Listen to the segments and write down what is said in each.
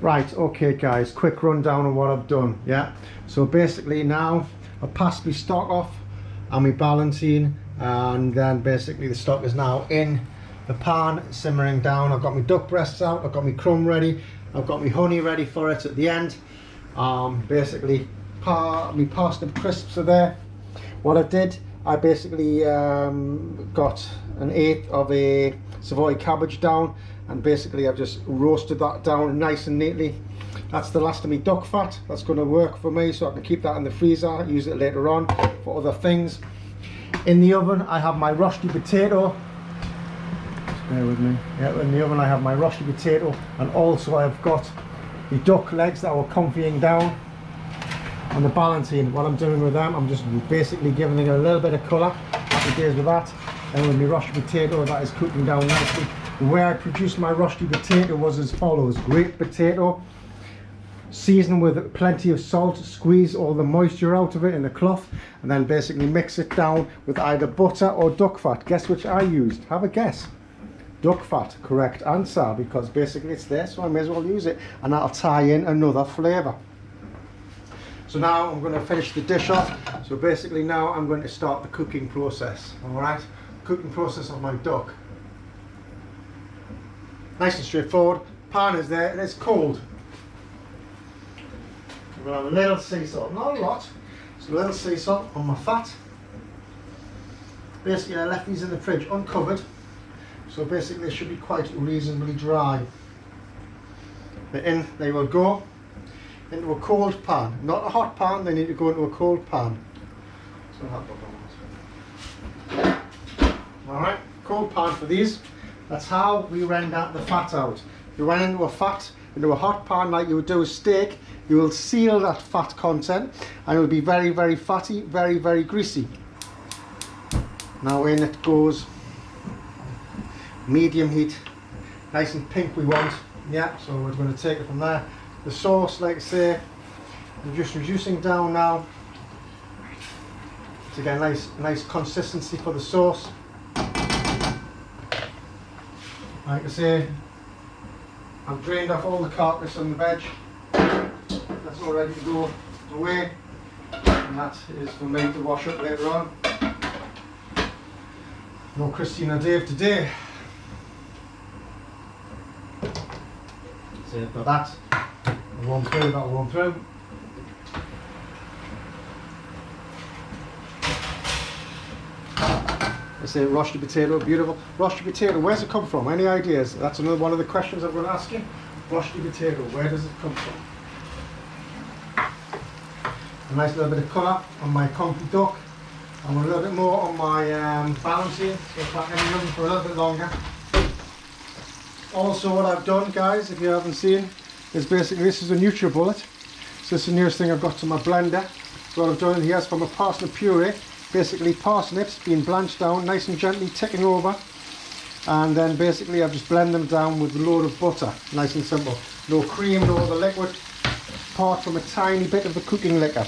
Right, okay guys, quick rundown of what I've done. Yeah, so basically now I've passed my stock off and my balancing, and then basically the stock is now in the pan simmering down. I've got my duck breasts out, I've got my crumb ready, I've got my honey ready for it at the end. Basically my parsnip crisps are there. What I did, I basically got an eighth of a Savoy cabbage down, and basically I've just roasted that down nice and neatly. That's the last of my duck fat. That's going to work for me, so I can keep that in the freezer, use it later on for other things. In the oven I have my roasted potato. Just bear with me. Yeah, in the oven I have my roasted potato, and also I've got the duck legs that were comfying down. And the balancing, what I'm doing with them, I'm just basically giving it a little bit of colour. Happy days with that. And with my roasted potato, that is cooking down nicely. The way I produced my roasted potato was as follows: grape potato, season with plenty of salt, squeeze all the moisture out of it in a cloth, and then basically mix it down with either butter or duck fat. Guess which I used? Have a guess. Duck fat, correct answer, because basically it's there, so I may as well use it, and that'll tie in another flavour. So now I'm going to finish the dish off. So basically now I'm going to start the cooking process. Alright, cooking process of my duck. Nice and straightforward. Pan is there, and it's cold. I'm going to have a little sea salt, not a lot, just a little sea salt on my fat. Basically I left these in the fridge uncovered, so basically they should be quite reasonably dry. But in they will go into a cold pan, not a hot pan, they need to go into a cold pan. So alright, cold pan for these. That's how we render the fat out. You run into a hot pan like you would do a steak, you will seal that fat content, and it will be very, very fatty, very, very greasy. Now in it goes medium heat, nice and pink we want. Yeah, so we're going to take it from there. The sauce, like I say, I'm just reducing down now to get a nice consistency for the sauce. Like I say, I've drained off all the carcass on the veg. That's all ready to go away, and that is for me to wash up later on. No Christina Dave today. So for that, that one through. I say roasted potato, beautiful. Roasted potato, where's it come from? Any ideas? That's another one of the questions I'm going to ask you. Roasted potato, where does it come from? A nice little bit of colour on my comfy duck, and a little bit more on my balancing, so it's back in the oven for a little bit longer. Also what I've done, guys, if you haven't seen, is basically this is a NutriBullet. So this is the nearest thing I've got to my blender. So what I've done here is from a parsnip puree, basically parsnips being blanched down, nice and gently ticking over, and then basically I've just blended them down with a load of butter, nice and simple. No cream, no other liquid, apart from a tiny bit of the cooking liquor.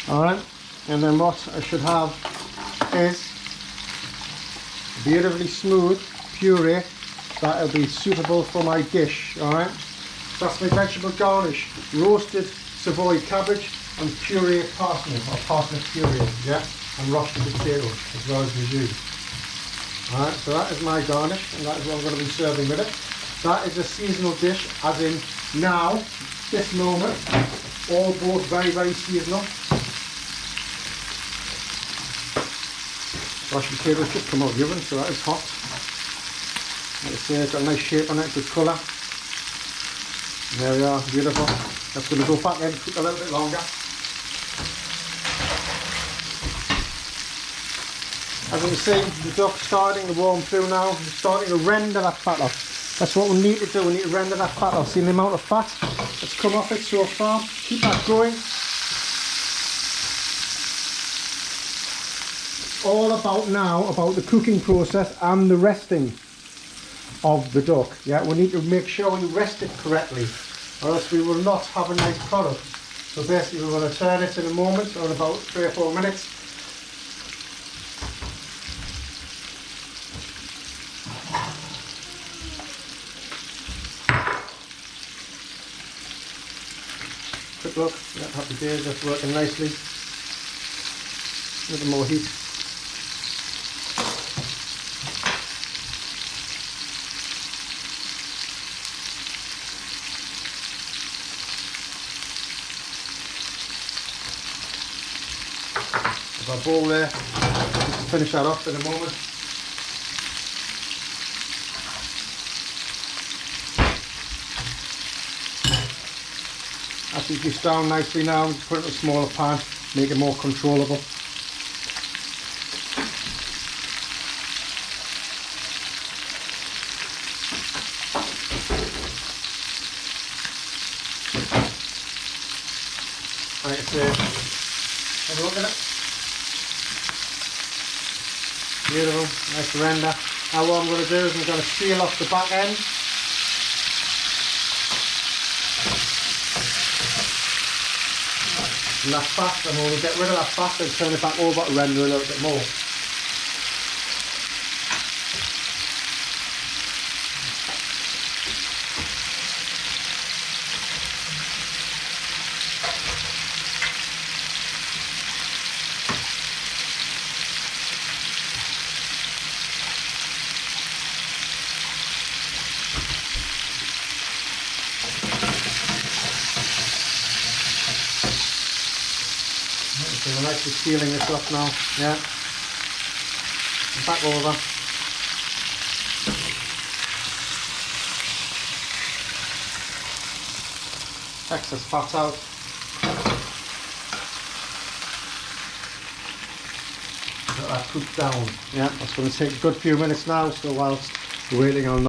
Alright, and then what I should have is beautifully smooth puree that will be suitable for my dish. Alright, that's my vegetable garnish: roasted Savoy cabbage and puree parsnip, or parsnip puree, yeah, and roasted potatoes as well as the jus. Alright, so that is my garnish, and that is what I'm going to be serving with it. That is a seasonal dish, as in now, this moment, all both very, very seasonal. Roasted potatoes just come out of the oven, so that is hot. Like I say, it's got a nice shape on it, good colour. There we are, beautiful. That's going to go back in, cook a little bit longer. As you can see, the duck's starting to warm through now. It's starting to render that fat off. That's what we need to do, we need to render that fat off. See the amount of fat that's come off it so far? Keep that going. It's all about now, about the cooking process and the resting of the duck. Yeah, we need to make sure we rest it correctly, or else we will not have a nice product. So basically we're going to turn it in a moment, or in about 3 or 4 minutes. perfect look. Yeah, happy days, that's working nicely. A little more heat. Our bowl there, just finish that off in a moment. That's reduced down nicely now, just put it in a smaller pan, make it more controllable. Like I say, have a look at it. Beautiful, nice render. Now what I'm going to do is I'm going to seal off the back end. And that fat, and when we get rid of that fat, then turn it back over to render a little bit more. So we're nicely sealing this up now, yeah. Back over. Excess fat out. Let that cook down, yeah. That's going to take a good few minutes now, so whilst we're waiting on